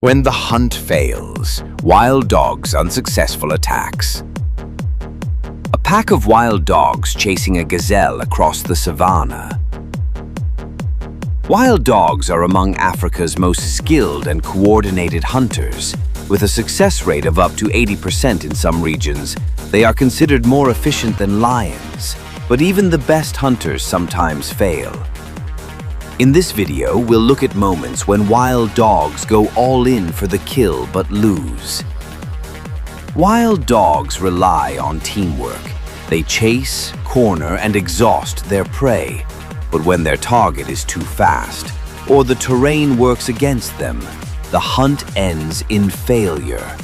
When the hunt fails, wild dogs' unsuccessful attacks. A pack of wild dogs chasing a gazelle across the savanna. Wild dogs are among Africa's most skilled and coordinated hunters. With a success rate of up to 80% in some regions, they are considered more efficient than lions. But even the best hunters sometimes fail. In this video, we'll look at moments when wild dogs go all in for the kill but lose. Wild dogs rely on teamwork. They chase, corner, and exhaust their prey. But when their target is too fast, or the terrain works against them, the hunt ends in failure.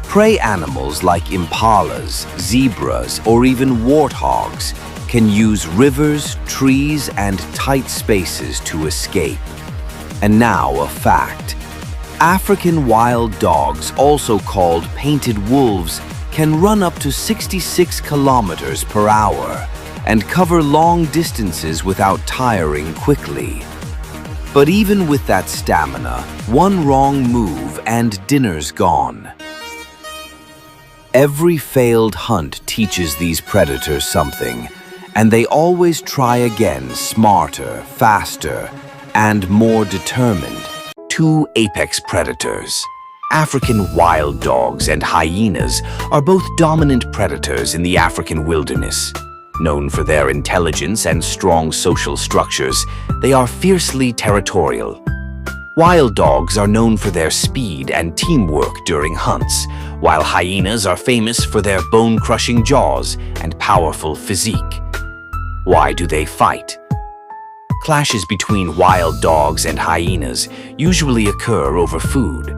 Prey animals like impalas, zebras, or even warthogs can use rivers, trees, and tight spaces to escape. And now a fact. African wild dogs, also called painted wolves, can run up to 66 kilometers per hour and cover long distances without tiring quickly. But even with that stamina, one wrong move and dinner's gone. Every failed hunt teaches these predators something, and they always try again, smarter, faster, and more determined. Two apex predators. African wild dogs and hyenas are both dominant predators in the African wilderness. Known for their intelligence and strong social structures, they are fiercely territorial. Wild dogs are known for their speed and teamwork during hunts, while hyenas are famous for their bone-crushing jaws and powerful physique. Why do they fight? Clashes between wild dogs and hyenas usually occur over food.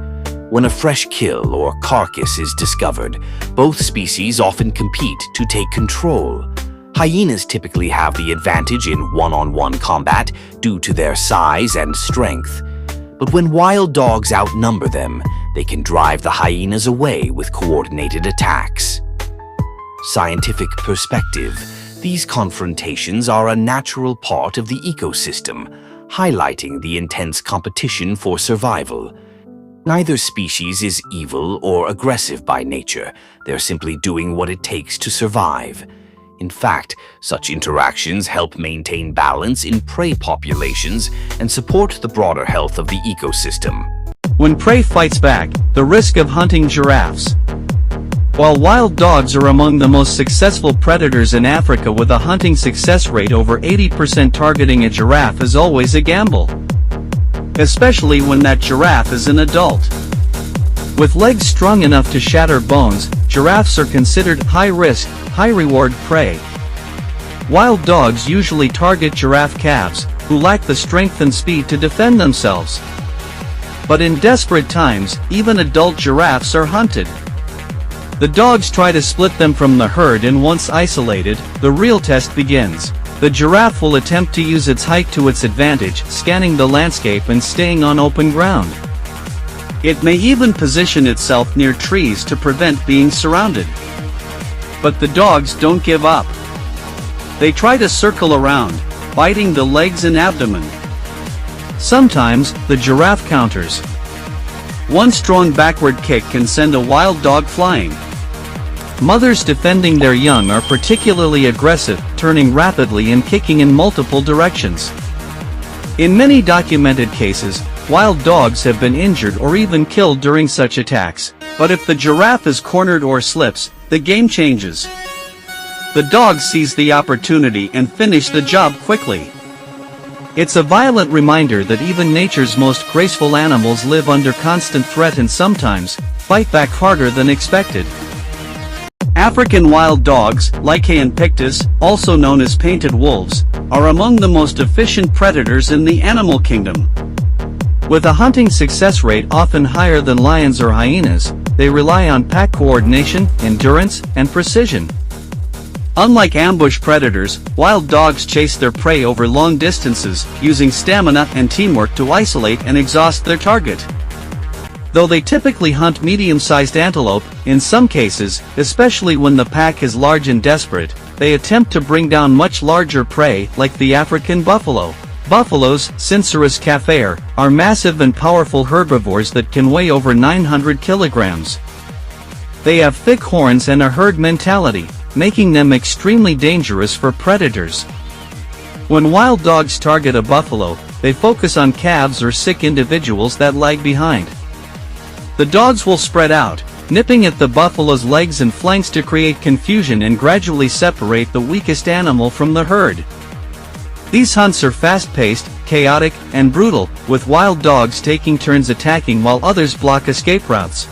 When a fresh kill or carcass is discovered, both species often compete to take control. Hyenas typically have the advantage in one-on-one combat due to their size and strength. But when wild dogs outnumber them, they can drive the hyenas away with coordinated attacks. Scientific perspective. These confrontations are a natural part of the ecosystem, highlighting the intense competition for survival. Neither species is evil or aggressive by nature. They're simply doing what it takes to survive. In fact, such interactions help maintain balance in prey populations and support the broader health of the ecosystem. When prey fights back, the risk of hunting giraffes. While wild dogs are among the most successful predators in Africa with a hunting success rate over 80%, targeting a giraffe is always a gamble. Especially when that giraffe is an adult. With legs strong enough to shatter bones, giraffes are considered high-risk, high-reward prey. Wild dogs usually target giraffe calves, who lack the strength and speed to defend themselves. But in desperate times, even adult giraffes are hunted. The dogs try to split them from the herd, and once isolated, the real test begins. The giraffe will attempt to use its height to its advantage, scanning the landscape and staying on open ground. It may even position itself near trees to prevent being surrounded. But the dogs don't give up. They try to circle around, biting the legs and abdomen. Sometimes, the giraffe counters. One strong backward kick can send a wild dog flying. Mothers defending their young are particularly aggressive, turning rapidly and kicking in multiple directions. In many documented cases, wild dogs have been injured or even killed during such attacks. But if the giraffe is cornered or slips, the game changes. The dogs seize the opportunity and finish the job quickly. It's a violent reminder that even nature's most graceful animals live under constant threat and sometimes fight back harder than expected. African wild dogs, Lycaon pictus, also known as painted wolves, are among the most efficient predators in the animal kingdom. With a hunting success rate often higher than lions or hyenas, they rely on pack coordination, endurance, and precision. Unlike ambush predators, wild dogs chase their prey over long distances, using stamina and teamwork to isolate and exhaust their target. Though they typically hunt medium-sized antelope, in some cases, especially when the pack is large and desperate, they attempt to bring down much larger prey, like the African buffalo. Buffaloes, Cincerus cafer, are massive and powerful herbivores that can weigh over 900 kilograms. They have thick horns and a herd mentality, making them extremely dangerous for predators. When wild dogs target a buffalo, they focus on calves or sick individuals that lag behind. The dogs will spread out, nipping at the buffalo's legs and flanks to create confusion and gradually separate the weakest animal from the herd. These hunts are fast-paced, chaotic, and brutal, with wild dogs taking turns attacking while others block escape routes.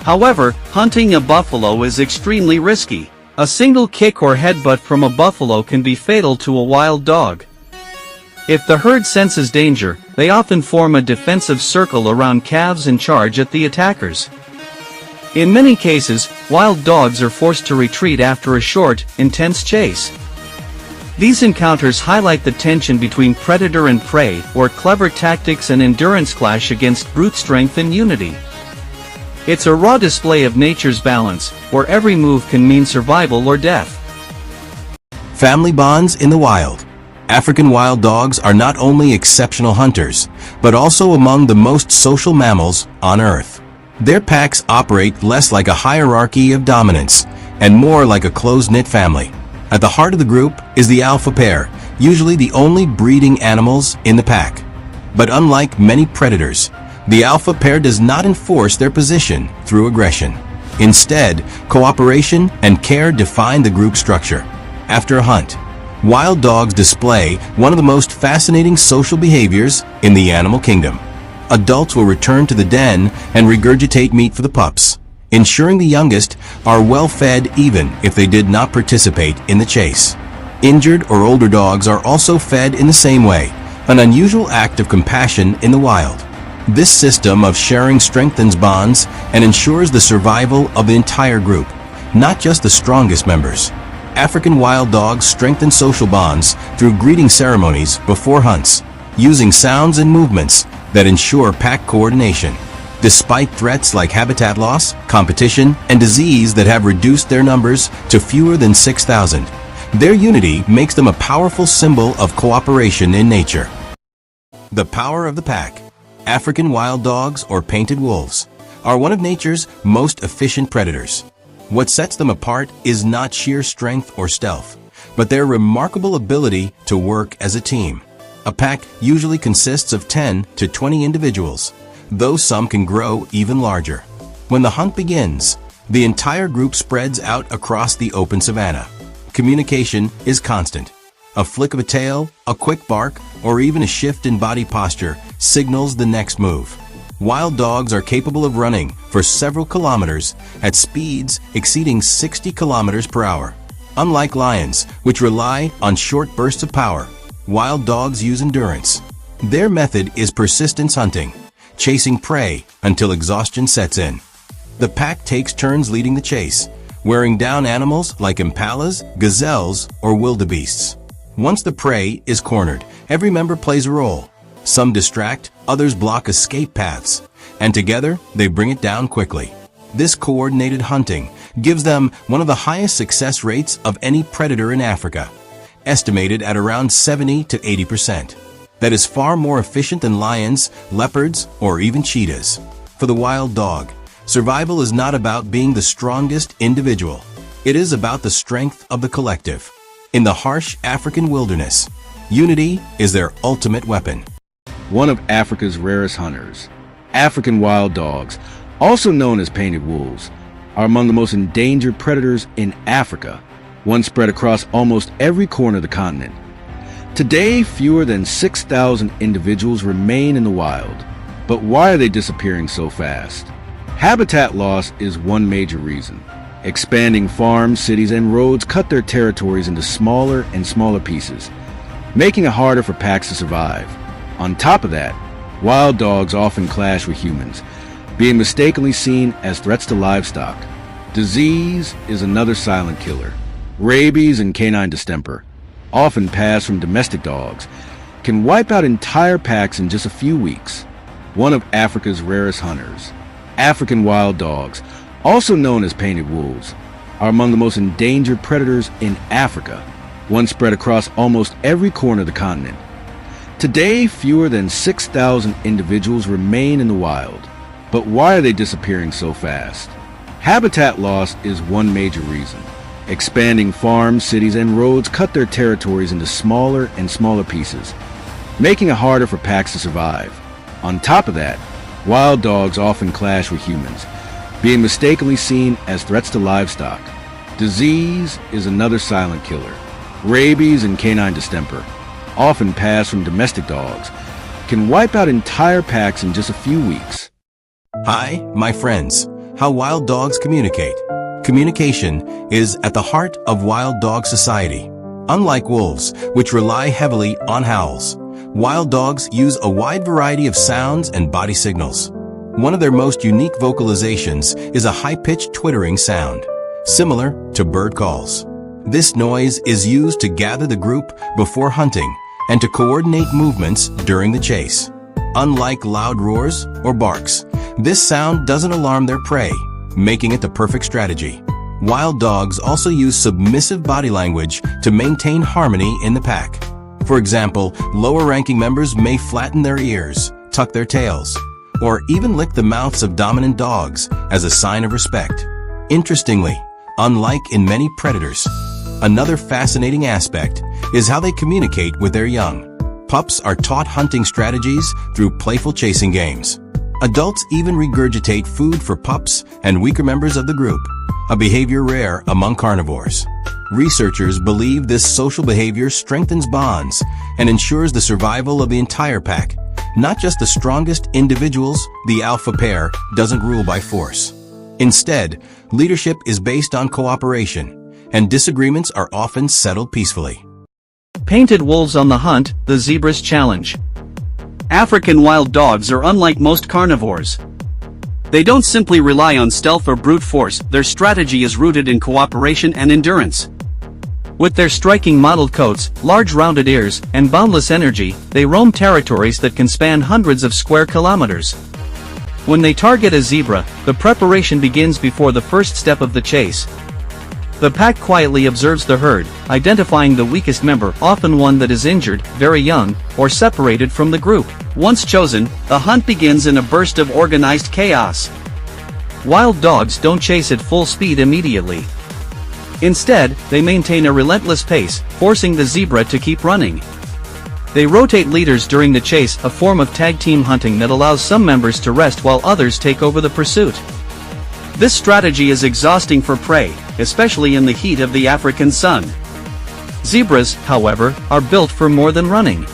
However, hunting a buffalo is extremely risky. A single kick or headbutt from a buffalo can be fatal to a wild dog. If the herd senses danger, they often form a defensive circle around calves and charge at the attackers. In many cases, wild dogs are forced to retreat after a short, intense chase. These encounters highlight the tension between predator and prey, where clever tactics and endurance clash against brute strength and unity. It's a raw display of nature's balance, where every move can mean survival or death. Family bonds in the wild. African wild dogs are not only exceptional hunters, but also among the most social mammals on Earth. Their packs operate less like a hierarchy of dominance, and more like a close-knit family. At the heart of the group is the alpha pair, usually the only breeding animals in the pack. But unlike many predators, the alpha pair does not enforce their position through aggression. Instead, cooperation and care define the group structure. After a hunt, wild dogs display one of the most fascinating social behaviors in the animal kingdom. Adults will return to the den and regurgitate meat for the pups, ensuring the youngest are well fed even if they did not participate in the chase. Injured or older dogs are also fed in the same way, an unusual act of compassion in the wild. This system of sharing strengthens bonds and ensures the survival of the entire group, not just the strongest members. African wild dogs strengthen social bonds through greeting ceremonies before hunts, using sounds and movements that ensure pack coordination. Despite threats like habitat loss, competition, and disease that have reduced their numbers to fewer than 6,000, their unity makes them a powerful symbol of cooperation in nature. The power of the pack. African wild dogs, or painted wolves, are one of nature's most efficient predators. What sets them apart is not sheer strength or stealth, but their remarkable ability to work as a team. A pack usually consists of 10 to 20 individuals, though some can grow even larger. When the hunt begins, the entire group spreads out across the open savanna. Communication is constant. A flick of a tail, a quick bark, or even a shift in body posture signals the next move. Wild dogs are capable of running for several kilometers at speeds exceeding 60 kilometers per hour. Unlike lions, which rely on short bursts of power, wild dogs use endurance. Their method is persistence hunting, chasing prey until exhaustion sets in. The pack takes turns leading the chase, wearing down animals like impalas, gazelles, or wildebeests. Once the prey is cornered, every member plays a role. Some distract, others block escape paths, and together they bring it down quickly. This coordinated hunting gives them one of the highest success rates of any predator in Africa, estimated at around 70 to 80%. That is far more efficient than lions, leopards, or even cheetahs. For the wild dog, survival is not about being the strongest individual. It is about the strength of the collective. In the harsh African wilderness, unity is their ultimate weapon. One of Africa's rarest hunters, African wild dogs, also known as painted wolves, are among the most endangered predators in Africa, one spread across almost every corner of the continent. Today, fewer than 6,000 individuals remain in the wild. But why are they disappearing so fast? Habitat loss is one major reason. Expanding farms, cities, and roads cut their territories into smaller and smaller pieces, making it harder for packs to survive. On top of that, wild dogs often clash with humans, being mistakenly seen as threats to livestock. Disease is another silent killer. Rabies and canine distemper, often passed from domestic dogs, can wipe out entire packs in just a few weeks. One of Africa's rarest hunters, African wild dogs, also known as painted wolves, are among the most endangered predators in Africa, one spread across almost every corner of the continent. Today, fewer than 6,000 individuals remain in the wild. But why are they disappearing so fast? Habitat loss is one major reason. Expanding farms, cities, and roads cut their territories into smaller and smaller pieces, making it harder for packs to survive. On top of that, wild dogs often clash with humans, being mistakenly seen as threats to livestock. Disease is another silent killer. Rabies and canine distemper, often passed from domestic dogs, can wipe out entire packs in just a few weeks. Hi, my friends. How wild dogs communicate. Communication is at the heart of wild dog society. Unlike wolves, which rely heavily on howls, wild dogs use a wide variety of sounds and body signals. One of their most unique vocalizations is a high-pitched twittering sound, similar to bird calls. This noise is used to gather the group before hunting and to coordinate movements during the chase. Unlike loud roars or barks, this sound doesn't alarm their prey, making it the perfect strategy. Wild dogs also use submissive body language to maintain harmony in the pack. For example, lower-ranking members may flatten their ears, tuck their tails, or even lick the mouths of dominant dogs as a sign of respect. Interestingly, unlike in many predators, another fascinating aspect is how they communicate with their young. Pups are taught hunting strategies through playful chasing games. Adults even regurgitate food for pups and weaker members of the group, a behavior rare among carnivores. Researchers believe this social behavior strengthens bonds and ensures the survival of the entire pack. Not just the strongest individuals, the alpha pair doesn't rule by force. Instead, leadership is based on cooperation, and disagreements are often settled peacefully. Painted wolves on the hunt, the zebra's challenge. African wild dogs are unlike most carnivores. They don't simply rely on stealth or brute force, their strategy is rooted in cooperation and endurance. With their striking mottled coats, large rounded ears, and boundless energy, they roam territories that can span hundreds of square kilometers. When they target a zebra, the preparation begins before the first step of the chase. The pack quietly observes the herd, identifying the weakest member, often one that is injured, very young, or separated from the group. Once chosen, the hunt begins in a burst of organized chaos. Wild dogs don't chase at full speed immediately. Instead, they maintain a relentless pace, forcing the zebra to keep running. They rotate leaders during the chase, a form of tag team hunting that allows some members to rest while others take over the pursuit. This strategy is exhausting for prey, especially in the heat of the African sun. Zebras, however, are built for more than running.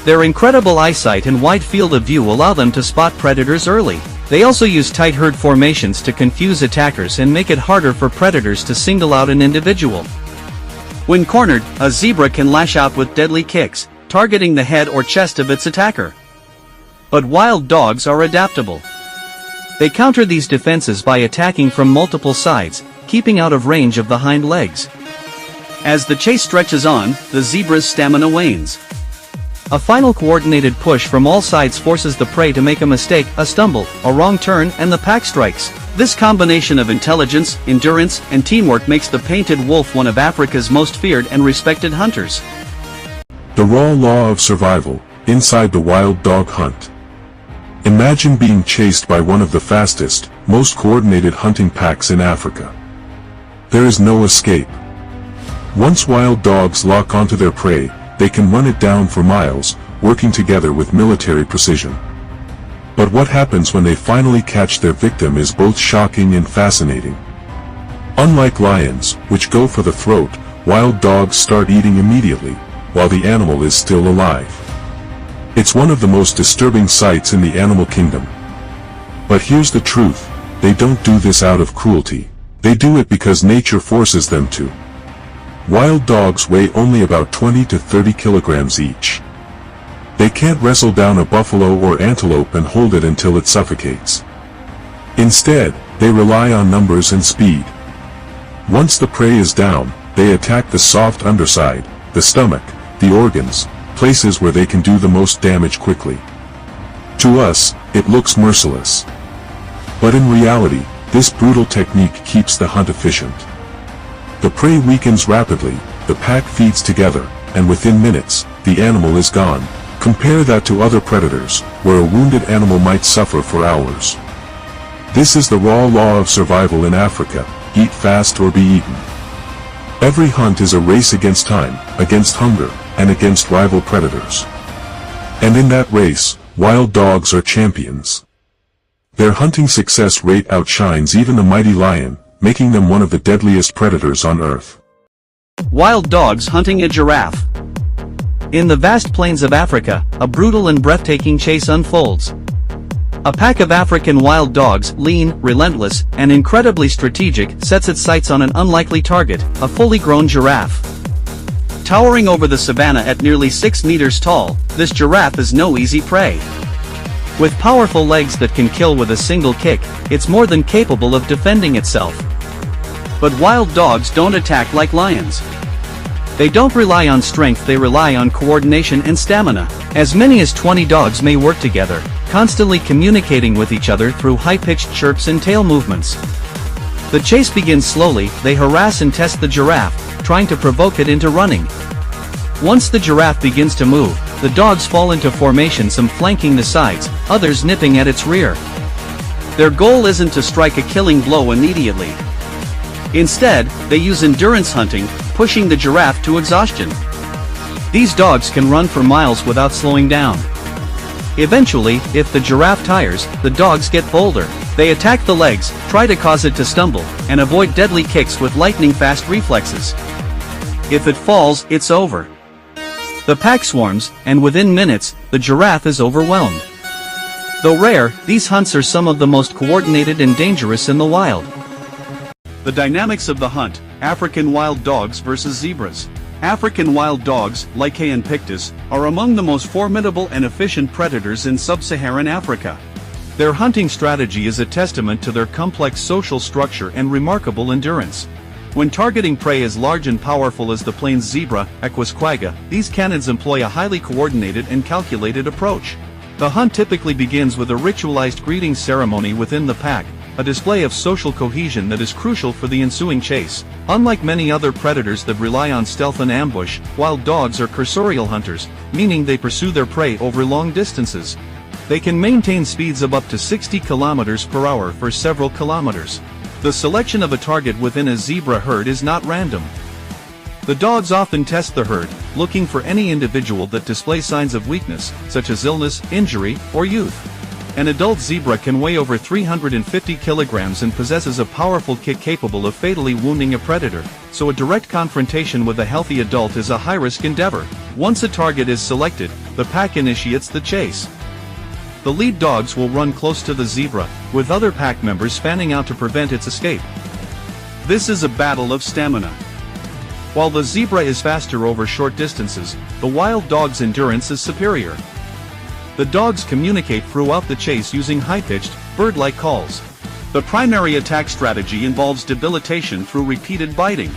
Their incredible eyesight and wide field of view allow them to spot predators early. They also use tight herd formations to confuse attackers and make it harder for predators to single out an individual. When cornered, a zebra can lash out with deadly kicks, targeting the head or chest of its attacker. But wild dogs are adaptable. They counter these defenses by attacking from multiple sides, keeping out of range of the hind legs. As the chase stretches on, the zebra's stamina wanes. A final coordinated push from all sides forces the prey to make a mistake, a stumble, a wrong turn, and the pack strikes. This combination of intelligence, endurance, and teamwork makes the painted wolf one of Africa's most feared and respected hunters. The raw law of survival, inside the wild dog hunt. Imagine being chased by one of the fastest, most coordinated hunting packs in Africa. There is no escape. Once wild dogs lock onto their prey, they can run it down for miles, working together with military precision. But what happens when they finally catch their victim is both shocking and fascinating. Unlike lions, which go for the throat, wild dogs start eating immediately, while the animal is still alive. It's one of the most disturbing sights in the animal kingdom. But here's the truth, they don't do this out of cruelty. They do it because nature forces them to. Wild dogs weigh only about 20 to 30 kilograms each. They can't wrestle down a buffalo or antelope and hold it until it suffocates. Instead, they rely on numbers and speed. Once the prey is down, they attack the soft underside, the stomach, the organs, places where they can do the most damage quickly. To us, it looks merciless. But in reality, this brutal technique keeps the hunt efficient. The prey weakens rapidly, the pack feeds together, and within minutes, the animal is gone, Compare that to other predators, where a wounded animal might suffer for hours. This is the raw law of survival in Africa: eat fast or be eaten. Every hunt is a race against time, against hunger, and against rival predators. And in that race, wild dogs are champions. Their hunting success rate outshines even the mighty lion, making them one of the deadliest predators on Earth. Wild dogs hunting a giraffe. In the vast plains of Africa, a brutal and breathtaking chase unfolds. A pack of African wild dogs, lean, relentless, and incredibly strategic, sets its sights on an unlikely target, a fully grown giraffe. Towering over the savanna at nearly 6 meters tall, this giraffe is no easy prey. With powerful legs that can kill with a single kick, it's more than capable of defending itself. But wild dogs don't attack like lions. They don't rely on strength, they rely on coordination and stamina. As many as 20 dogs may work together, constantly communicating with each other through high-pitched chirps and tail movements. The chase begins slowly, they harass and test the giraffe, trying to provoke it into running. Once the giraffe begins to move, the dogs fall into formation, some flanking the sides, others nipping at its rear. Their goal isn't to strike a killing blow immediately. Instead, they use endurance hunting, pushing the giraffe to exhaustion. These dogs can run for miles without slowing down. Eventually, if the giraffe tires, the dogs get bolder. They attack the legs, try to cause it to stumble, and avoid deadly kicks with lightning-fast reflexes. If it falls, it's over. The pack swarms, and within minutes, the giraffe is overwhelmed. Though rare, these hunts are some of the most coordinated and dangerous in the wild. The dynamics of the hunt: African wild dogs versus zebras. African wild dogs, Lycaon pictus, are among the most formidable and efficient predators in sub-Saharan Africa. Their hunting strategy is a testament to their complex social structure and remarkable endurance. When targeting prey as large and powerful as the plains zebra, Equus quagga, these canids employ a highly coordinated and calculated approach. The hunt typically begins with a ritualized greeting ceremony within the pack, a display of social cohesion that is crucial for the ensuing chase. Unlike many other predators that rely on stealth and ambush, wild dogs are cursorial hunters, meaning they pursue their prey over long distances. They can maintain speeds of up to 60 kilometers per hour for several kilometers. The selection of a target within a zebra herd is not random. The dogs often test the herd, looking for any individual that displays signs of weakness, such as illness, injury, or youth. An adult zebra can weigh over 350 kilograms and possesses a powerful kick capable of fatally wounding a predator, so a direct confrontation with a healthy adult is a high-risk endeavor. Once a target is selected, the pack initiates the chase. The lead dogs will run close to the zebra, with other pack members fanning out to prevent its escape. This is a battle of stamina. While the zebra is faster over short distances, the wild dog's endurance is superior. The dogs communicate throughout the chase using high-pitched, bird-like calls. The primary attack strategy involves debilitation through repeated biting.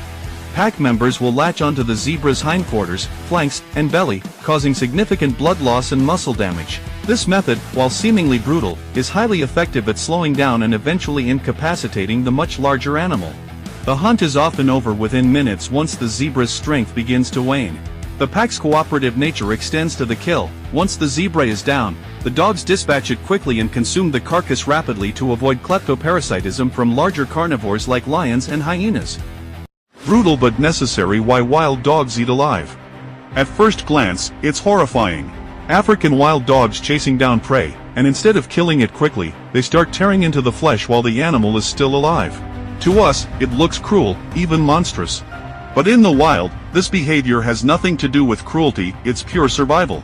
Pack members will latch onto the zebra's hindquarters, flanks, and belly, causing significant blood loss and muscle damage. This method, while seemingly brutal, is highly effective at slowing down and eventually incapacitating the much larger animal. The hunt is often over within minutes once the zebra's strength begins to wane. The pack's cooperative nature extends to the kill. Once the zebra is down, the dogs dispatch it quickly and consume the carcass rapidly to avoid kleptoparasitism from larger carnivores like lions and hyenas. Brutal but necessary: why wild dogs eat alive. At first glance, it's horrifying. African wild dogs chasing down prey, and instead of killing it quickly, they start tearing into the flesh while the animal is still alive. To us, it looks cruel, even monstrous. But in the wild, this behavior has nothing to do with cruelty, it's pure survival.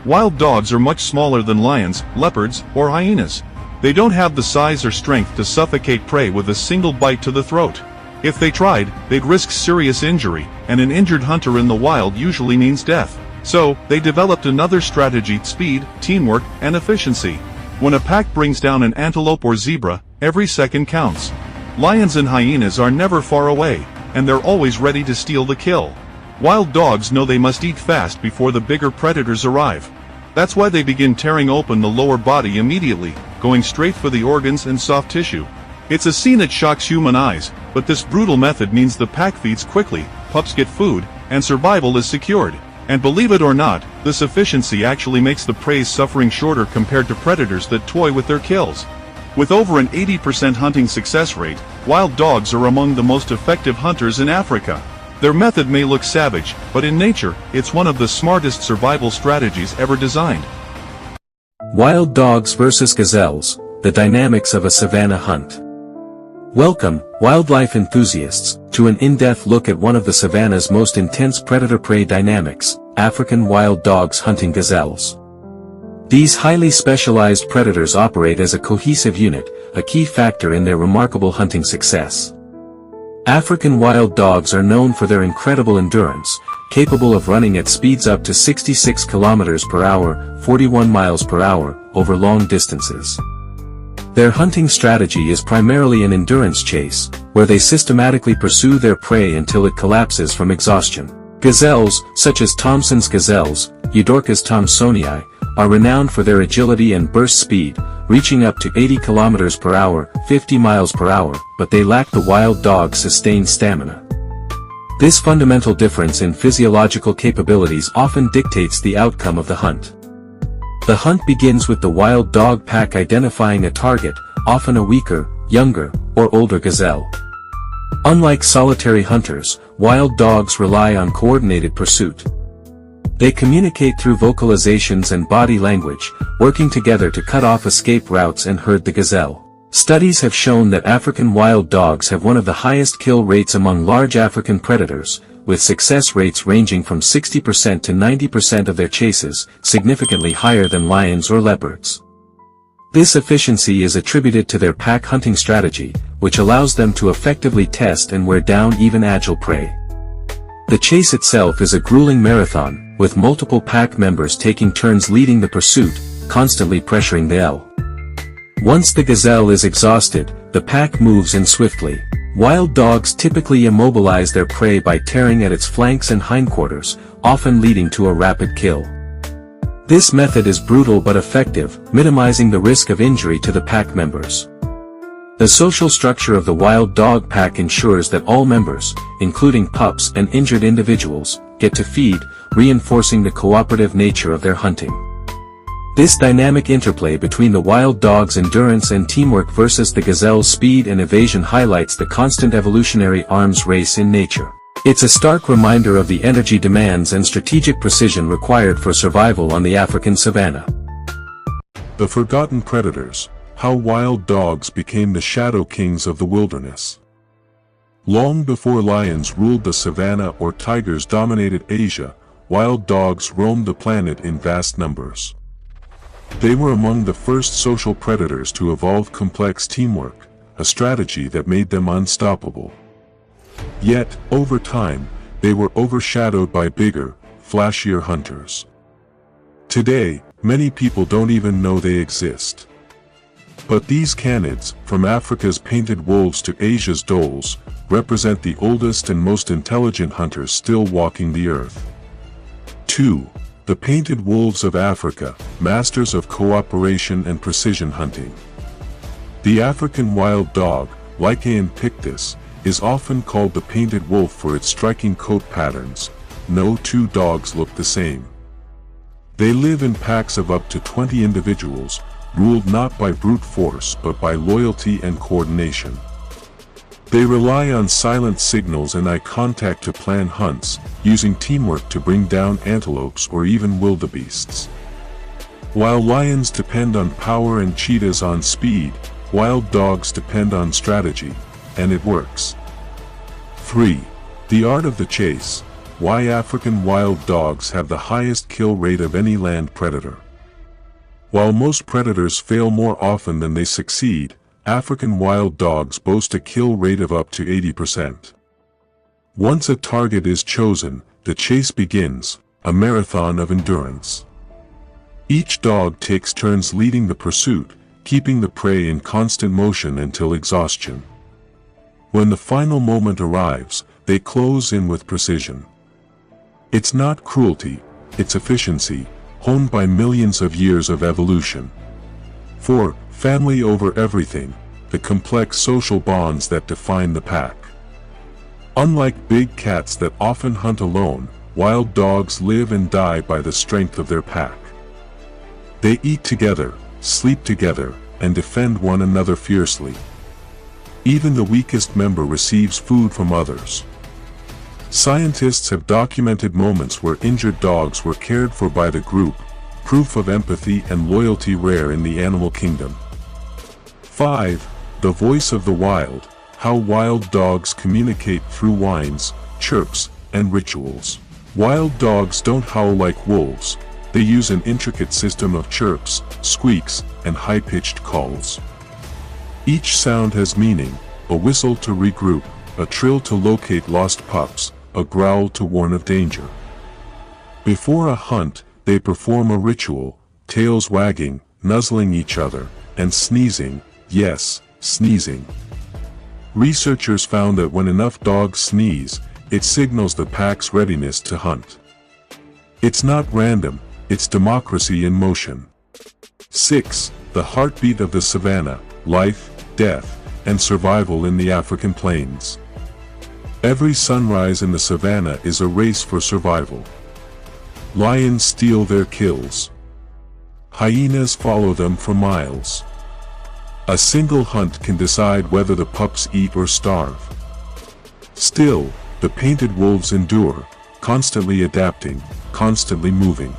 Wild dogs are much smaller than lions, leopards, or hyenas. They don't have the size or strength to suffocate prey with a single bite to the throat. If they tried, they'd risk serious injury, and an injured hunter in the wild usually means death. So, they developed another strategy: speed, teamwork, and efficiency. When a pack brings down an antelope or zebra, every second counts. Lions and hyenas are never far away, and they're always ready to steal the kill. Wild dogs know they must eat fast before the bigger predators arrive. That's why they begin tearing open the lower body immediately, going straight for the organs and soft tissue. It's a scene that shocks human eyes, but this brutal method means the pack feeds quickly, pups get food, and survival is secured. And believe it or not, this efficiency actually makes the prey's suffering shorter compared to predators that toy with their kills. With over an 80% hunting success rate, wild dogs are among the most effective hunters in Africa. Their method may look savage, but in nature, it's one of the smartest survival strategies ever designed. Wild dogs versus gazelles, the dynamics of a savanna hunt. Welcome, wildlife enthusiasts, to an in-depth look at one of the savanna's most intense predator-prey dynamics, African wild dogs hunting gazelles. These highly specialized predators operate as a cohesive unit, a key factor in their remarkable hunting success. African wild dogs are known for their incredible endurance, capable of running at speeds up to 66 km per hour, 41 miles per hour, over long distances. Their hunting strategy is primarily an endurance chase, where they systematically pursue their prey until it collapses from exhaustion. Gazelles, such as Thomson's gazelles, Eudorcas thomsonii, are renowned for their agility and burst speed, reaching up to 80 km per hour, 50 miles per hour, but they lack the wild dog's sustained stamina. This fundamental difference in physiological capabilities often dictates the outcome of the hunt. The hunt begins with the wild dog pack identifying a target, often a weaker, younger, or older gazelle. Unlike solitary hunters, wild dogs rely on coordinated pursuit. They communicate through vocalizations and body language, working together to cut off escape routes and herd the gazelle. Studies have shown that African wild dogs have one of the highest kill rates among large African predators, with success rates ranging from 60% to 90% of their chases, significantly higher than lions or leopards. This efficiency is attributed to their pack hunting strategy, which allows them to effectively test and wear down even agile prey. The chase itself is a grueling marathon, with multiple pack members taking turns leading the pursuit, constantly pressuring the L. Once the gazelle is exhausted, the pack moves in swiftly. Wild dogs typically immobilize their prey by tearing at its flanks and hindquarters, often leading to a rapid kill. This method is brutal but effective, minimizing the risk of injury to the pack members. The social structure of the wild dog pack ensures that all members, including pups and injured individuals, get to feed, reinforcing the cooperative nature of their hunting. This dynamic interplay between the wild dog's endurance and teamwork versus the gazelle's speed and evasion highlights the constant evolutionary arms race in nature. It's a stark reminder of the energy demands and strategic precision required for survival on the African savanna. The forgotten predators, how wild dogs became the shadow kings of the wilderness. Long before lions ruled the savanna or tigers dominated Asia, wild dogs roamed the planet in vast numbers. They were among the first social predators to evolve complex teamwork, a strategy that made them unstoppable. Yet, over time, they were overshadowed by bigger, flashier hunters. Today, many people don't even know they exist. But these canids, from Africa's painted wolves to Asia's dholes, represent the oldest and most intelligent hunters still walking the earth. 2. The painted wolves of Africa, masters of cooperation and precision hunting. The African wild dog, Lycaon pictus, is often called the painted wolf for its striking coat patterns. No two dogs look the same. They live in packs of up to 20 individuals, ruled not by brute force but by loyalty and coordination. They rely on silent signals and eye contact to plan hunts, using teamwork to bring down antelopes or even wildebeests. While lions depend on power and cheetahs on speed, wild dogs depend on strategy, and it works. 3. The art of the chase, why African wild dogs have the highest kill rate of any land predator. While most predators fail more often than they succeed, African wild dogs boast a kill rate of up to 80%. Once a target is chosen, the chase begins, a marathon of endurance. Each dog takes turns leading the pursuit, keeping the prey in constant motion until exhaustion. When the final moment arrives, they close in with precision. It's not cruelty, it's efficiency, honed by millions of years of evolution. 4. Family over everything, the complex social bonds that define the pack. Unlike big cats that often hunt alone, wild dogs live and die by the strength of their pack. They eat together, sleep together, and defend one another fiercely. Even the weakest member receives food from others. Scientists have documented moments where injured dogs were cared for by the group, proof of empathy and loyalty rare in the animal kingdom. 5. The voice of the wild, how wild dogs communicate through whines, chirps, and rituals. Wild dogs don't howl like wolves, they use an intricate system of chirps, squeaks, and high-pitched calls. Each sound has meaning: a whistle to regroup, a trill to locate lost pups, a growl to warn of danger. Before a hunt, they perform a ritual, tails wagging, nuzzling each other, and sneezing, yes, sneezing. Researchers found that when enough dogs sneeze, it signals the pack's readiness to hunt. It's not random, it's democracy in motion. 6. The heartbeat of the savanna, life, death, and survival in the African plains. Every sunrise in the savanna is a race for survival. Lions steal their kills. Hyenas follow them for miles. A single hunt can decide whether the pups eat or starve. Still, the painted wolves endure, constantly adapting, constantly moving.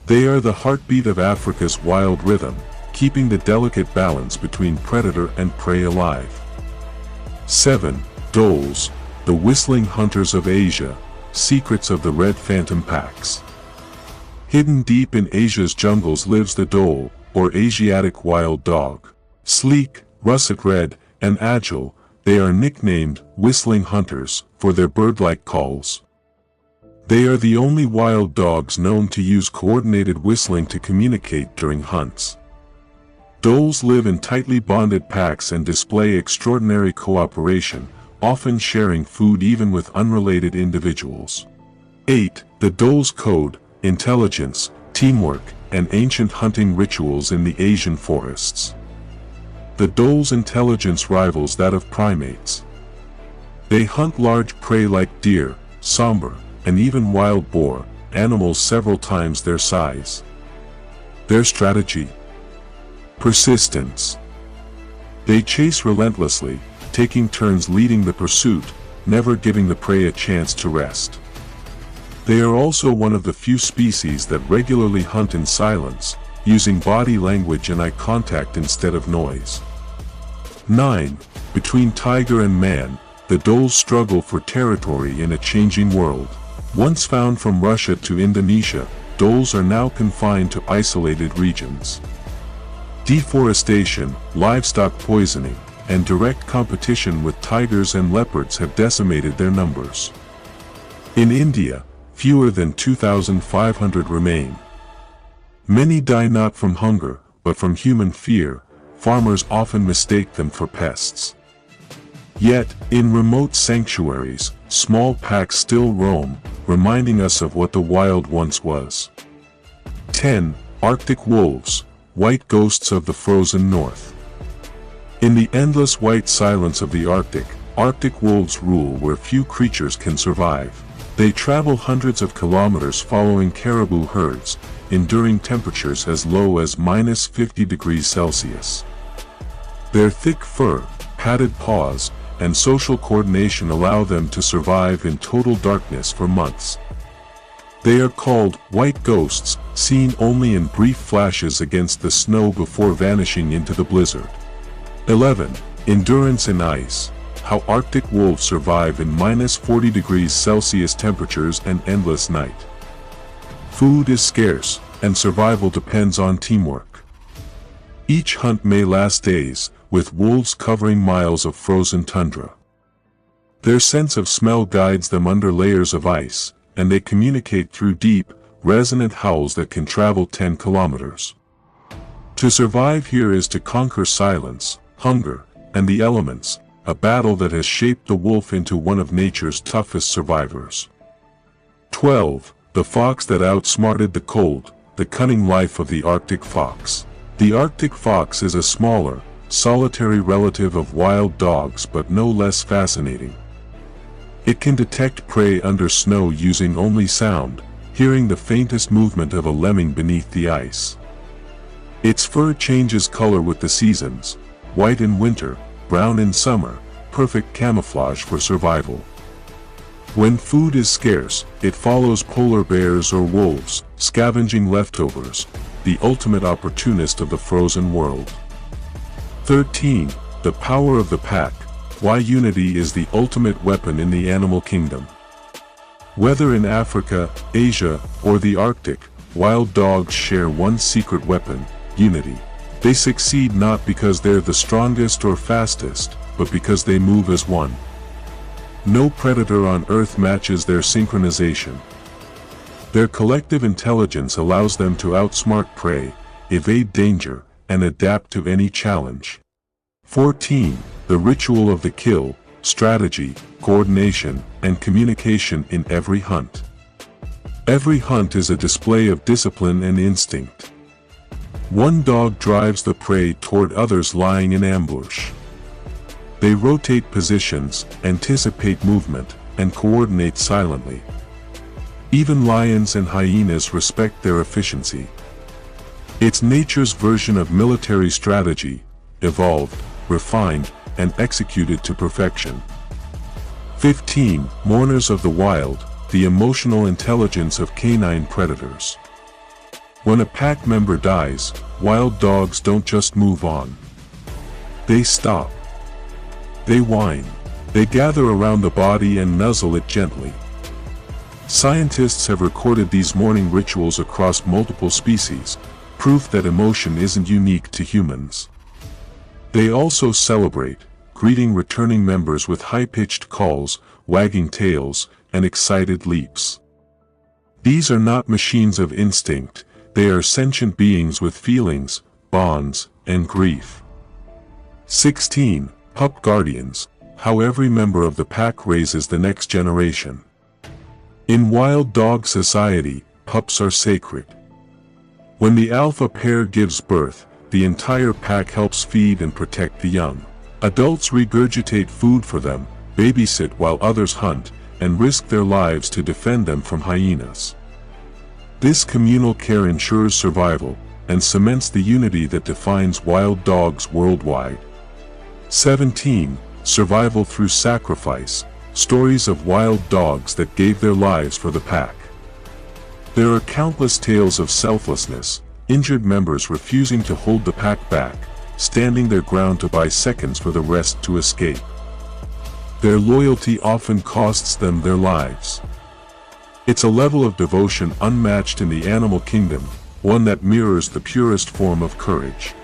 They are the heartbeat of Africa's wild rhythm, keeping the delicate balance between predator and prey alive. 7. Dholes, the whistling hunters of Asia, secrets of the red phantom packs. Hidden deep in Asia's jungles lives the dhole, or Asiatic wild dog. Sleek, russet red, and agile, they are nicknamed whistling hunters for their bird-like calls. They are the only wild dogs known to use coordinated whistling to communicate during hunts. Dholes live in tightly bonded packs and display extraordinary cooperation, often sharing food even with unrelated individuals. 8. The dhole's code, intelligence, teamwork, and ancient hunting rituals in the Asian forests. The dhole's intelligence rivals that of primates. They hunt large prey like deer, sambar, and even wild boar, animals several times their size. Their strategy? Persistence. They chase relentlessly, taking turns leading the pursuit, never giving the prey a chance to rest. They are also one of the few species that regularly hunt in silence, using body language and eye contact instead of noise. 9. Between tiger and man, the dholes struggle for territory in a changing world. Once found from Russia to Indonesia, dholes are now confined to isolated regions. Deforestation, livestock poisoning, and direct competition with tigers and leopards have decimated their numbers. In India, fewer than 2,500 remain. Many die not from hunger, but from human fear. Farmers often mistake them for pests. Yet, in remote sanctuaries, small packs still roam, reminding us of what the wild once was. 10. Arctic wolves, white ghosts of the frozen north. In the endless white silence of the Arctic, Arctic wolves rule where few creatures can survive. They travel hundreds of kilometers following caribou herds, enduring temperatures as low as -50 degrees Celsius. Their thick fur, padded paws, and social coordination allow them to survive in total darkness for months. They are called white ghosts, seen only in brief flashes against the snow before vanishing into the blizzard. 11. Endurance in ice, how Arctic wolves survive in -40 degrees Celsius temperatures and endless night. Food is scarce, and survival depends on teamwork. Each hunt may last days, with wolves covering miles of frozen tundra. Their sense of smell guides them under layers of ice, and they communicate through deep, resonant howls that can travel 10 kilometers. To survive here is to conquer silence, hunger, and the elements, a battle that has shaped the wolf into one of nature's toughest survivors. 12. The fox that outsmarted the cold, the cunning life of the Arctic fox. The Arctic fox is a smaller, solitary relative of wild dogs but no less fascinating. It can detect prey under snow using only sound, hearing the faintest movement of a lemming beneath the ice. Its fur changes color with the seasons, white in winter, brown in summer, perfect camouflage for survival. When food is scarce, it follows polar bears or wolves, scavenging leftovers, the ultimate opportunist of the frozen world. 13. The power of the pack. Why unity is the ultimate weapon in the animal kingdom. Whether in Africa, Asia, or the Arctic, wild dogs share one secret weapon: unity. They succeed not because they're the strongest or fastest, but because they move as one. No predator on Earth matches their synchronization. Their collective intelligence allows them to outsmart prey, evade danger, and adapt to any challenge. 14. The ritual of the kill, strategy, coordination, and communication in every hunt. Every hunt is a display of discipline and instinct. One dog drives the prey toward others lying in ambush. They rotate positions, anticipate movement, and coordinate silently. Even lions and hyenas respect their efficiency. It's nature's version of military strategy, evolved, refined, and executed to perfection. 15. Mourners of the wild, the emotional intelligence of canine predators. When a pack member dies, wild dogs don't just move on. They stop. They whine. They gather around the body and nuzzle it gently. Scientists have recorded these mourning rituals across multiple species, proof that emotion isn't unique to humans. They also celebrate, greeting returning members with high-pitched calls, wagging tails, and excited leaps. These are not machines of instinct, they are sentient beings with feelings, bonds, and grief. 16. Pup guardians, how every member of the pack raises the next generation. In wild dog society, pups are sacred. When the alpha pair gives birth, the entire pack helps feed and protect the young. Adults regurgitate food for them, babysit while others hunt, and risk their lives to defend them from hyenas. This communal care ensures survival, and cements the unity that defines wild dogs worldwide. 17. Survival through sacrifice, stories of wild dogs that gave their lives for the pack. There are countless tales of selflessness, injured members refusing to hold the pack back, standing their ground to buy seconds for the rest to escape. Their loyalty often costs them their lives. It's a level of devotion unmatched in the animal kingdom, one that mirrors the purest form of courage.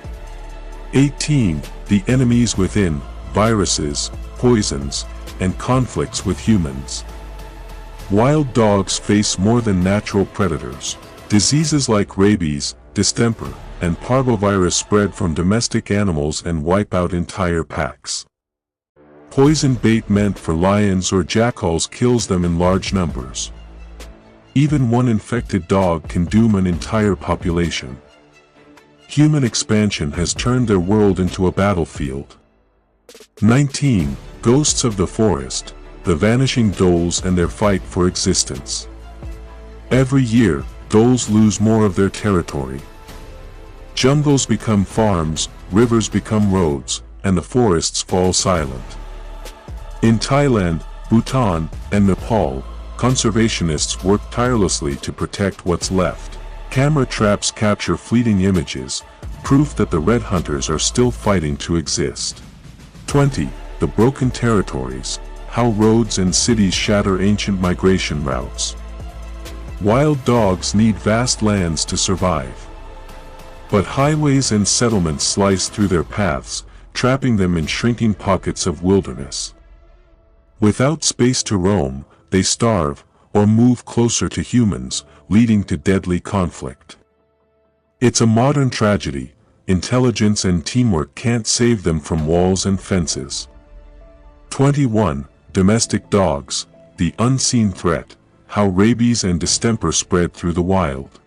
18. The enemies within, viruses, poisons, and conflicts with humans. Wild dogs face more than natural predators. Diseases like rabies, distemper, and parvovirus spread from domestic animals and wipe out entire packs. Poison bait meant for lions or jackals kills them in large numbers. Even one infected dog can doom an entire population. Human expansion has turned their world into a battlefield. 19. Ghosts of the forest, the vanishing dholes and their fight for existence. Every year, dholes lose more of their territory. Jungles become farms, rivers become roads, and the forests fall silent. In Thailand, Bhutan, and Nepal, conservationists work tirelessly to protect what's left. Camera traps capture fleeting images, proof that the red hunters are still fighting to exist. 20. The broken territories, how roads and cities shatter ancient migration routes. Wild dogs need vast lands to survive. But highways and settlements slice through their paths, trapping them in shrinking pockets of wilderness. Without space to roam, they starve, or move closer to humans, leading to deadly conflict. It's a modern tragedy. Intelligence and teamwork can't save them from walls and fences. 21. Domestic dogs, the unseen threat, how rabies and distemper spread through the wild.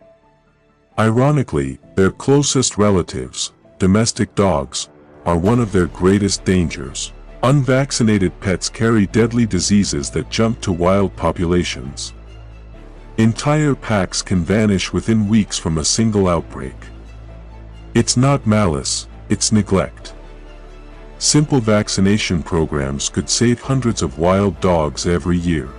Ironically, their closest relatives, domestic dogs, are one of their greatest dangers. Unvaccinated pets carry deadly diseases that jump to wild populations. Entire packs can vanish within weeks from a single outbreak. It's not malice, it's neglect. Simple vaccination programs could save hundreds of wild dogs every year.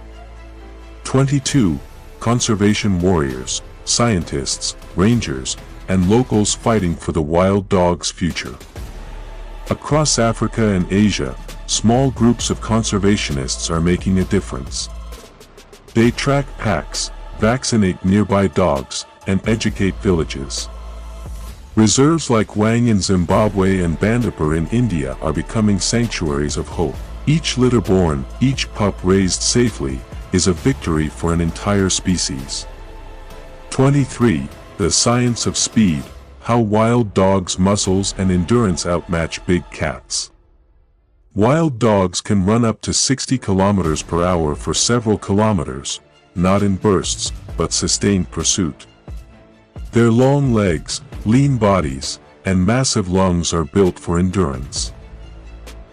22. Conservation warriors, scientists, rangers, and locals fighting for the wild dog's future. Across Africa and Asia, small groups of conservationists are making a difference. They track packs, vaccinate nearby dogs, and educate villages. Reserves like Wang in Zimbabwe and Bandipur in India are becoming sanctuaries of hope. Each litter born, each pup raised safely, is a victory for an entire species. 23. The science of speed, how wild dogs' muscles and endurance outmatch big cats. Wild dogs can run up to 60 kilometers per hour for several kilometers, not in bursts, but sustained pursuit. Their long legs, lean bodies, and massive lungs are built for endurance.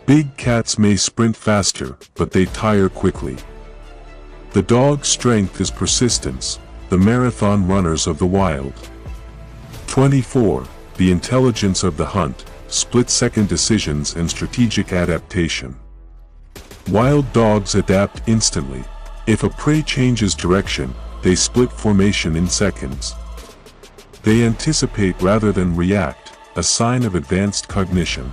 Big cats may sprint faster, but they tire quickly. The dog's strength is persistence, the marathon runners of the wild. 24. The intelligence of the hunt, split-second decisions and strategic adaptation. Wild dogs adapt instantly. If a prey changes direction, they split formation in seconds. They anticipate rather than react, a sign of advanced cognition.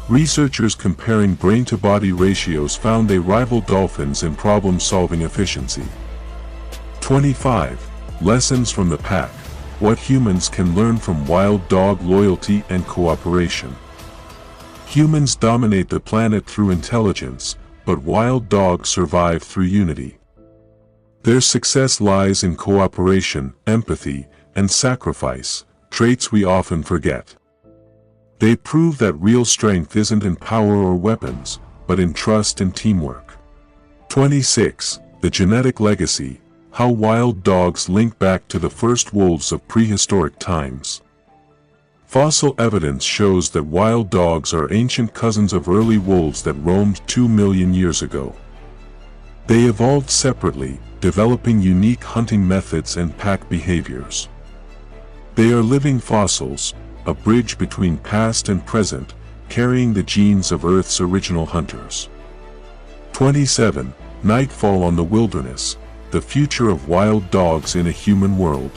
Researchers comparing brain-to-body ratios found they rival dolphins in problem-solving efficiency. 25. Lessons from the pack, what humans can learn from wild dog loyalty and cooperation. Humans dominate the planet through intelligence, but wild dogs survive through unity. Their success lies in cooperation, empathy, and sacrifice, traits we often forget. They prove that real strength isn't in power or weapons, but in trust and teamwork. 26. The genetic legacy, how wild dogs link back to the first wolves of prehistoric times. Fossil evidence shows that wild dogs are ancient cousins of early wolves that roamed 2 million years ago. They evolved separately, developing unique hunting methods and pack behaviors. They are living fossils, a bridge between past and present, carrying the genes of Earth's original hunters. 27. Nightfall on the wilderness, the future of wild dogs in a human world.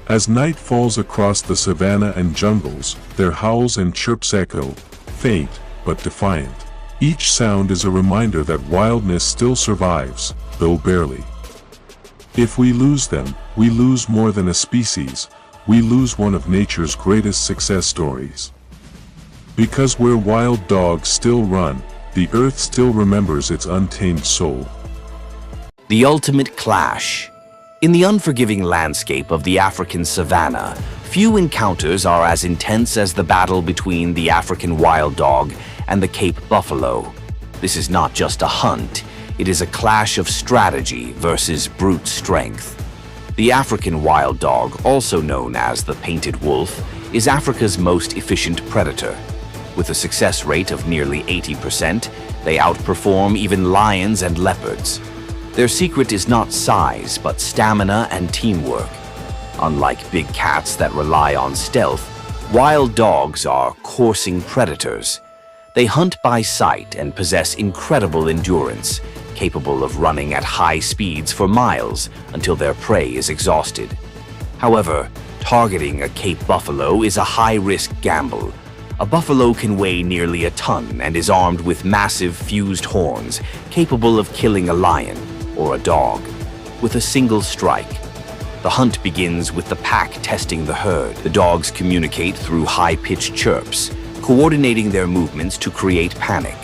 As night falls across the savanna and jungles, their howls and chirps echo, faint but defiant. Each sound is a reminder that wildness still survives, though barely. If we lose them, we lose more than a species, we lose one of nature's greatest success stories. Because where wild dogs still run, the earth still remembers its untamed soul. The ultimate clash. In the unforgiving landscape of the African savanna, few encounters are as intense as the battle between the African wild dog and the Cape buffalo. This is not just a hunt, it is a clash of strategy versus brute strength. The African wild dog, also known as the painted wolf, is Africa's most efficient predator. With a success rate of nearly 80%, they outperform even lions and leopards. Their secret is not size, but stamina and teamwork. Unlike big cats that rely on stealth, wild dogs are coursing predators. They hunt by sight and possess incredible endurance, capable of running at high speeds for miles until their prey is exhausted. However, targeting a Cape buffalo is a high-risk gamble. A buffalo can weigh nearly a ton and is armed with massive fused horns, capable of killing a lion or a dog with a single strike. The hunt begins with the pack testing the herd. The dogs communicate through high-pitched chirps, coordinating their movements to create panic.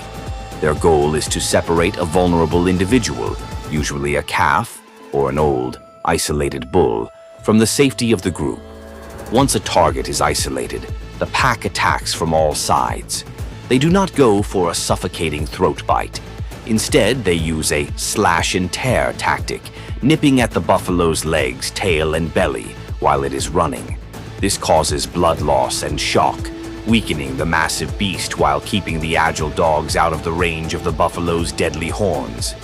Their goal is to separate a vulnerable individual, usually a calf or an old, isolated bull, from the safety of the group. Once a target is isolated, the pack attacks from all sides. They do not go for a suffocating throat bite. Instead, they use a slash and tear tactic, nipping at the buffalo's legs, tail, and belly while it is running. This causes blood loss and shock, weakening the massive beast while keeping the agile dogs out of the range of the buffalo's deadly horns.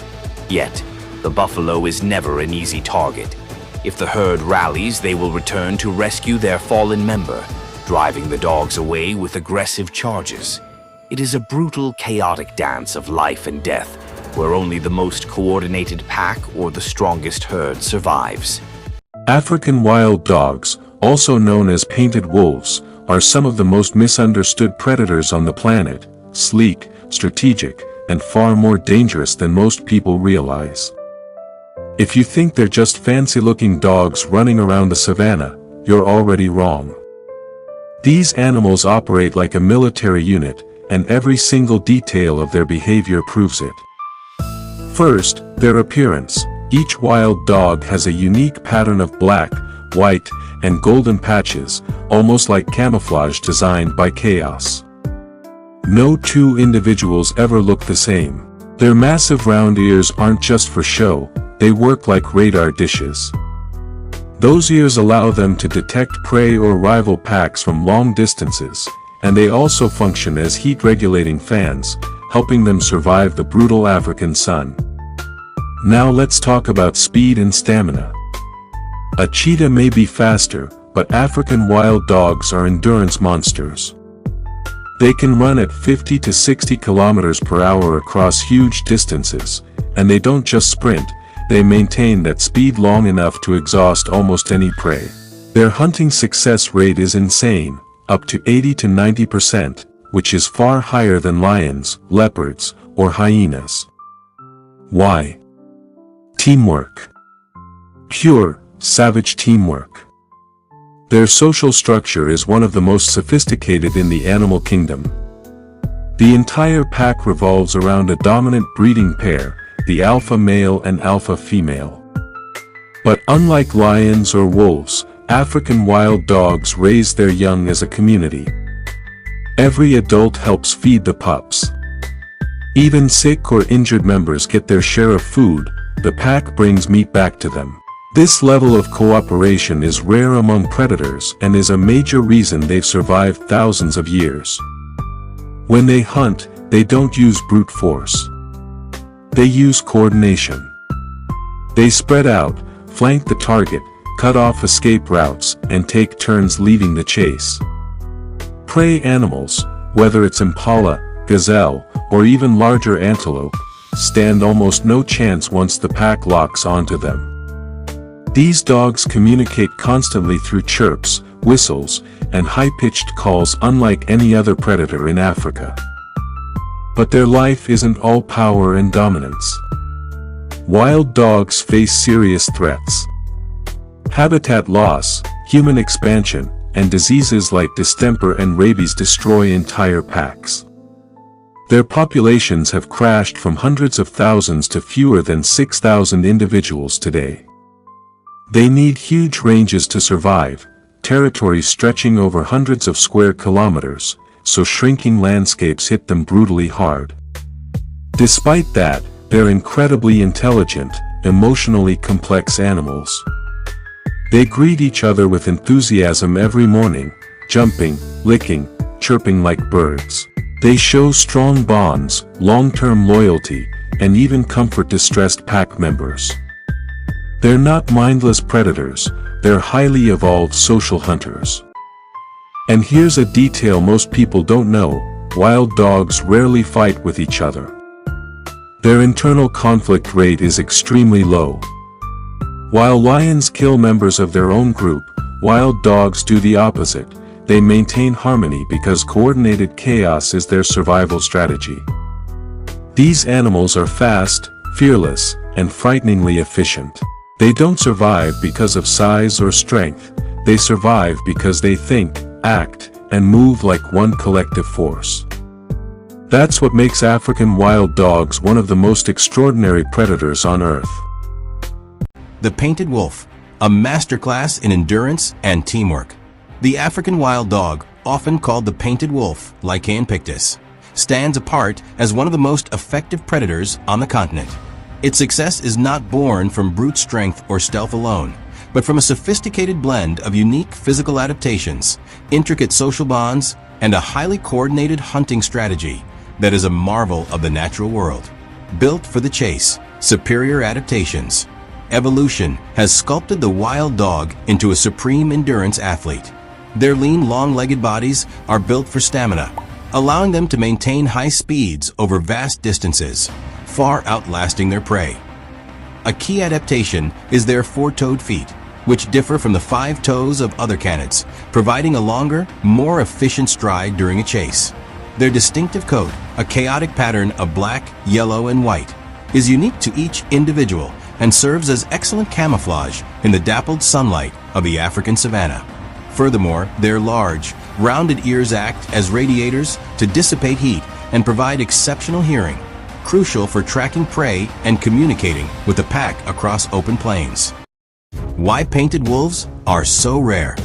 Yet, the buffalo is never an easy target. If the herd rallies, they will return to rescue their fallen member, driving the dogs away with aggressive charges. It is a brutal, chaotic dance of life and death, where only the most coordinated pack or the strongest herd survives. African wild dogs, also known as painted wolves, are some of the most misunderstood predators on the planet, sleek, strategic, and far more dangerous than most people realize. If you think they're just fancy-looking dogs running around the savanna, you're already wrong. These animals operate like a military unit, and every single detail of their behavior proves it. First, their appearance. Each wild dog has a unique pattern of black, white, and golden patches, almost like camouflage designed by chaos. No two individuals ever look the same. Their massive round ears aren't just for show, they work like radar dishes. Those ears allow them to detect prey or rival packs from long distances, and they also function as heat-regulating fans, helping them survive the brutal African sun. Now let's talk about speed and stamina. A cheetah may be faster, but African wild dogs are endurance monsters. They can run at 50 to 60 kilometers per hour across huge distances, and they don't just sprint, they maintain that speed long enough to exhaust almost any prey. Their hunting success rate is insane, up to 80 to 90%, which is far higher than lions, leopards, or hyenas. Why? Teamwork. Pure, savage teamwork. Their social structure is one of the most sophisticated in the animal kingdom. The entire pack revolves around a dominant breeding pair, the alpha male and alpha female. But unlike lions or wolves, African wild dogs raise their young as a community. Every adult helps feed the pups. Even sick or injured members get their share of food, the pack brings meat back to them. This level of cooperation is rare among predators and is a major reason they've survived thousands of years. When they hunt, they don't use brute force. They use coordination. They spread out, flank the target, cut off escape routes, and take turns leading the chase. Prey animals, whether it's impala, gazelle, or even larger antelope, stand almost no chance once the pack locks onto them. These dogs communicate constantly through chirps, whistles, and high-pitched calls unlike any other predator in Africa. But their life isn't all power and dominance. Wild dogs face serious threats. Habitat loss, human expansion, and diseases like distemper and rabies destroy entire packs. Their populations have crashed from hundreds of thousands to fewer than 6,000 individuals today. They need huge ranges to survive, territories stretching over hundreds of square kilometers, so shrinking landscapes hit them brutally hard. Despite that, they're incredibly intelligent, emotionally complex animals. They greet each other with enthusiasm every morning, jumping, licking, chirping like birds. They show strong bonds, long-term loyalty, and even comfort distressed pack members. They're not mindless predators, they're highly evolved social hunters. And here's a detail most people don't know: wild dogs rarely fight with each other. Their internal conflict rate is extremely low. While lions kill members of their own group, wild dogs do the opposite. They maintain harmony because coordinated chaos is their survival strategy. These animals are fast, fearless, and frighteningly efficient. They don't survive because of size or strength, they survive because they think, act, and move like one collective force. That's what makes African wild dogs one of the most extraordinary predators on Earth. The painted wolf, a masterclass in endurance and teamwork. The African wild dog, often called the painted wolf, Lycaon pictus, stands apart as one of the most effective predators on the continent. Its success is not born from brute strength or stealth alone, but from a sophisticated blend of unique physical adaptations, intricate social bonds, and a highly coordinated hunting strategy that is a marvel of the natural world. Built for the chase, superior adaptations. Evolution has sculpted the wild dog into a supreme endurance athlete. Their lean, long-legged bodies are built for stamina, allowing them to maintain high speeds over vast distances, far outlasting their prey. A key adaptation is their four-toed feet, which differ from the 5 toes of other canids, providing a longer, more efficient stride during a chase. Their distinctive coat, a chaotic pattern of black, yellow, and white, is unique to each individual and serves as excellent camouflage in the dappled sunlight of the African savanna. Furthermore, their large, rounded ears act as radiators to dissipate heat and provide exceptional hearing, crucial for tracking prey and communicating with the pack across open plains. Why painted wolves are so rare?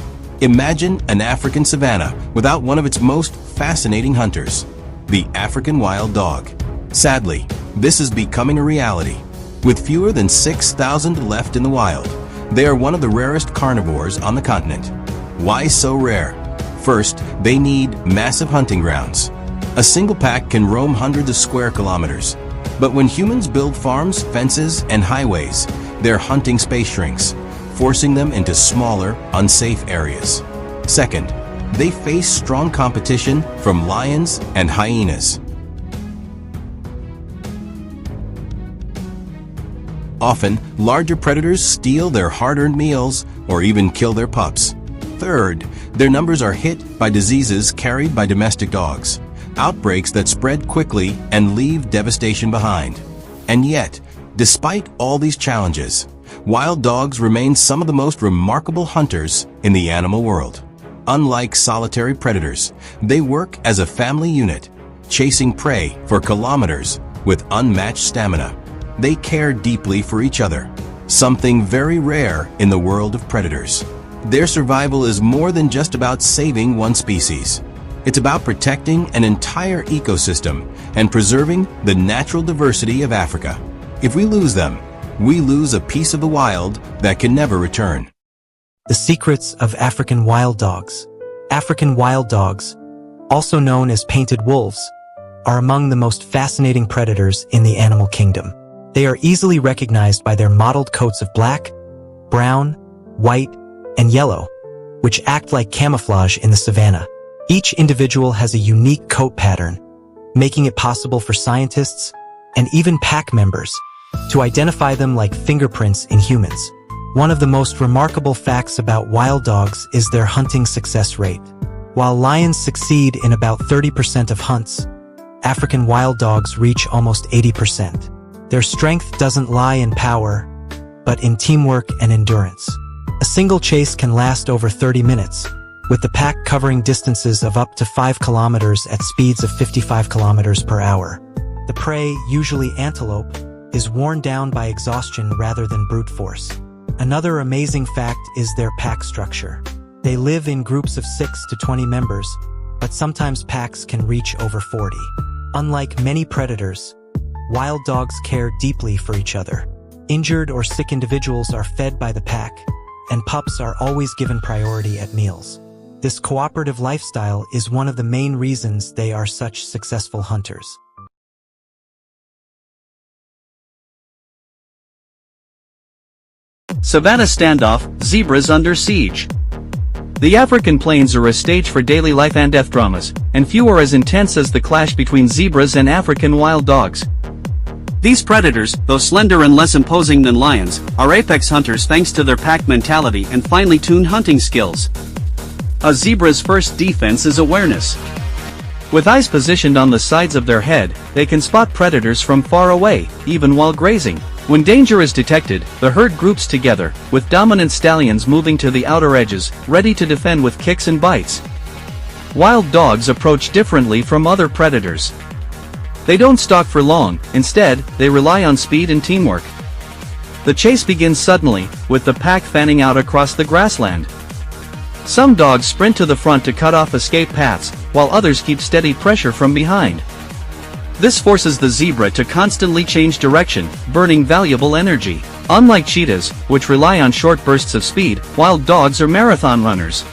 Imagine an African savanna without one of its most fascinating hunters, the African wild dog. Sadly, this is becoming a reality. With fewer than 6,000 left in the wild, they are one of the rarest carnivores on the continent. Why so rare? First, they need massive hunting grounds. A single pack can roam hundreds of square kilometers. But when humans build farms, fences, and highways, their hunting space shrinks, forcing them into smaller, unsafe areas. Second, they face strong competition from lions and hyenas. Often, larger predators steal their hard-earned meals or even kill their pups. Third, their numbers are hit by diseases carried by domestic dogs, outbreaks that spread quickly and leave devastation behind. And yet, despite all these challenges, wild dogs remain some of the most remarkable hunters in the animal world. Unlike solitary predators, they work as a family unit, chasing prey for kilometers with unmatched stamina. They care deeply for each other, something very rare in the world of predators. Their survival is more than just about saving one species. It's about protecting an entire ecosystem and preserving the natural diversity of Africa. If we lose them, we lose a piece of the wild that can never return. The secrets of African wild dogs. African wild dogs, also known as painted wolves, are among the most fascinating predators in the animal kingdom. They are easily recognized by their mottled coats of black, brown, white, and yellow, which act like camouflage in the savanna. Each individual has a unique coat pattern, making it possible for scientists and even pack members to identify them like fingerprints in humans. One of the most remarkable facts about wild dogs is their hunting success rate. While lions succeed in about 30% of hunts, African wild dogs reach almost 80%. Their strength doesn't lie in power, but in teamwork and endurance. A single chase can last over 30 minutes, with the pack covering distances of up to 5 kilometers at speeds of 55 kilometers per hour. The prey, usually antelope, is worn down by exhaustion rather than brute force. Another amazing fact is their pack structure. They live in groups of 6 to 20 members, but sometimes packs can reach over 40. Unlike many predators, wild dogs care deeply for each other. Injured or sick individuals are fed by the pack, and pups are always given priority at meals. This cooperative lifestyle is one of the main reasons they are such successful hunters. Savannah standoff, zebras under siege. The African plains are a stage for daily life and death dramas, and few are as intense as the clash between zebras and African wild dogs. These predators, though slender and less imposing than lions, are apex hunters thanks to their pack mentality and finely tuned hunting skills. A zebra's first defense is awareness. With eyes positioned on the sides of their head, they can spot predators from far away, even while grazing. When danger is detected, the herd groups together, with dominant stallions moving to the outer edges, ready to defend with kicks and bites. Wild dogs approach differently from other predators. They don't stalk for long, instead, they rely on speed and teamwork. The chase begins suddenly, with the pack fanning out across the grassland. Some dogs sprint to the front to cut off escape paths, while others keep steady pressure from behind. This forces the zebra to constantly change direction, burning valuable energy. Unlike cheetahs, which rely on short bursts of speed, wild dogs are marathon runners.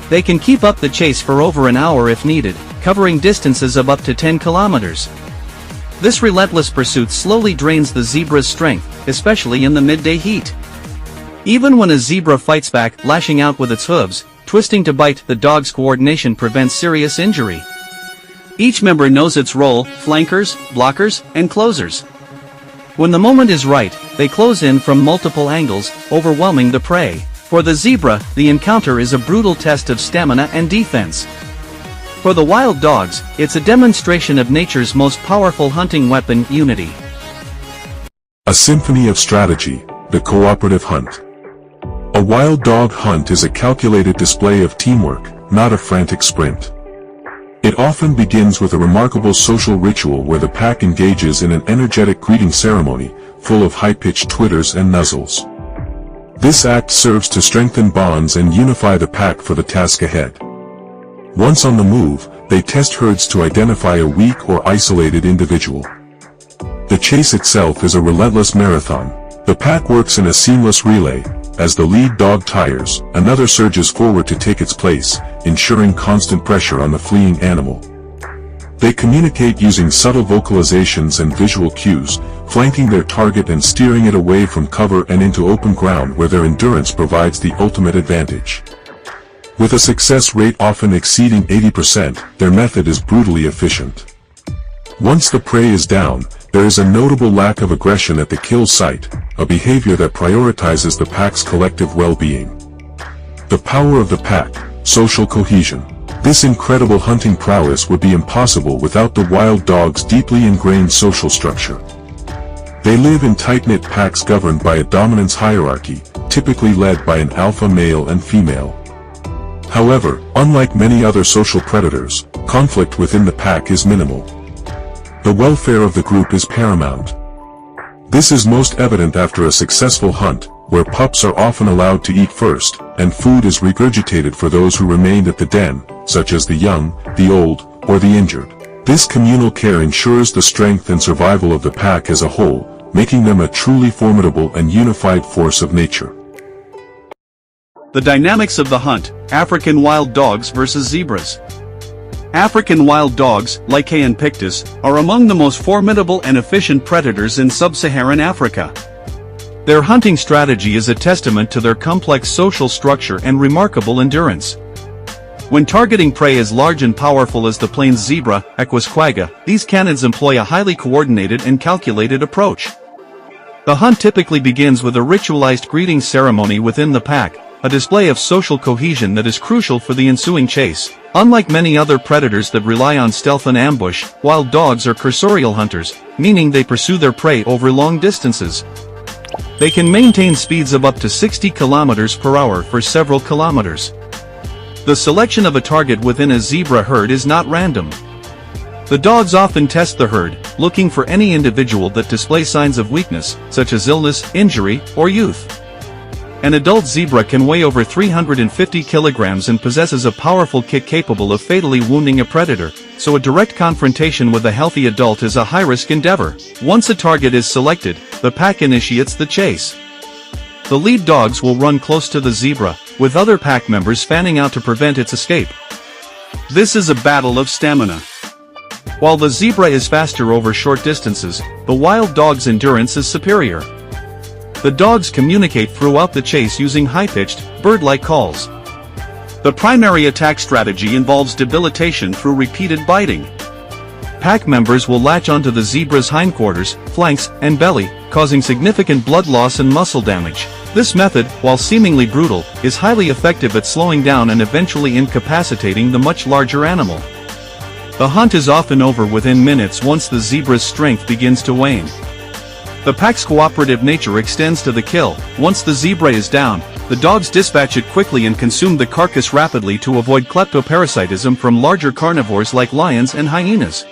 They can keep up the chase for over an hour if needed, covering distances of up to 10 kilometers. This relentless pursuit slowly drains the zebra's strength, especially in the midday heat. Even when a zebra fights back, lashing out with its hooves, twisting to bite, the dog's coordination prevents serious injury. Each member knows its role: flankers, blockers, and closers. When the moment is right, they close in from multiple angles, overwhelming the prey. For the zebra, the encounter is a brutal test of stamina and defense. For the wild dogs, it's a demonstration of nature's most powerful hunting weapon, unity. A symphony of strategy, the cooperative hunt. A wild dog hunt is a calculated display of teamwork, not a frantic sprint. It often begins with a remarkable social ritual where the pack engages in an energetic greeting ceremony, full of high-pitched twitters and nuzzles. This act serves to strengthen bonds and unify the pack for the task ahead. Once on the move, they test herds to identify a weak or isolated individual. The chase itself is a relentless marathon. The pack works in a seamless relay. As the lead dog tires, another surges forward to take its place, ensuring constant pressure on the fleeing animal. They communicate using subtle vocalizations and visual cues, flanking their target and steering it away from cover and into open ground where their endurance provides the ultimate advantage. With a success rate often exceeding 80%, their method is brutally efficient. Once the prey is down, there is a notable lack of aggression at the kill site, a behavior that prioritizes the pack's collective well-being. The power of the pack, social cohesion. This incredible hunting prowess would be impossible without the wild dog's deeply ingrained social structure. They live in tight-knit packs governed by a dominance hierarchy, typically led by an alpha male and female. However, unlike many other social predators, conflict within the pack is minimal. The welfare of the group is paramount. This is most evident after a successful hunt, where pups are often allowed to eat first, and food is regurgitated for those who remained at the den, such as the young, the old, or the injured. This communal care ensures the strength and survival of the pack as a whole, making them a truly formidable and unified force of nature. The dynamics of the hunt: African wild dogs versus zebras. African wild dogs, Lycaon pictus, are among the most formidable and efficient predators in sub-Saharan Africa. Their hunting strategy is a testament to their complex social structure and remarkable endurance. When targeting prey as large and powerful as the plains zebra, Equus quagga, these canids employ a highly coordinated and calculated approach. The hunt typically begins with a ritualized greeting ceremony within the pack, a display of social cohesion that is crucial for the ensuing chase. Unlike many other predators that rely on stealth and ambush, wild dogs are cursorial hunters, meaning they pursue their prey over long distances. They can maintain speeds of up to 60 km per hour for several kilometers. The selection of a target within a zebra herd is not random. The dogs often test the herd, looking for any individual that displays signs of weakness, such as illness, injury, or youth. An adult zebra can weigh over 350 kilograms and possesses a powerful kick capable of fatally wounding a predator, so a direct confrontation with a healthy adult is a high-risk endeavor. Once a target is selected, the pack initiates the chase. The lead dogs will run close to the zebra, with other pack members fanning out to prevent its escape. This is a battle of stamina. While the zebra is faster over short distances, the wild dog's endurance is superior. The dogs communicate throughout the chase using high-pitched, bird-like calls. The primary attack strategy involves debilitation through repeated biting. Pack members will latch onto the zebra's hindquarters, flanks, and belly, causing significant blood loss and muscle damage. This method, while seemingly brutal, is highly effective at slowing down and eventually incapacitating the much larger animal. The hunt is often over within minutes once the zebra's strength begins to wane. The pack's cooperative nature extends to the kill. Once the zebra is down, the dogs dispatch it quickly and consume the carcass rapidly to avoid kleptoparasitism from larger carnivores like lions and hyenas.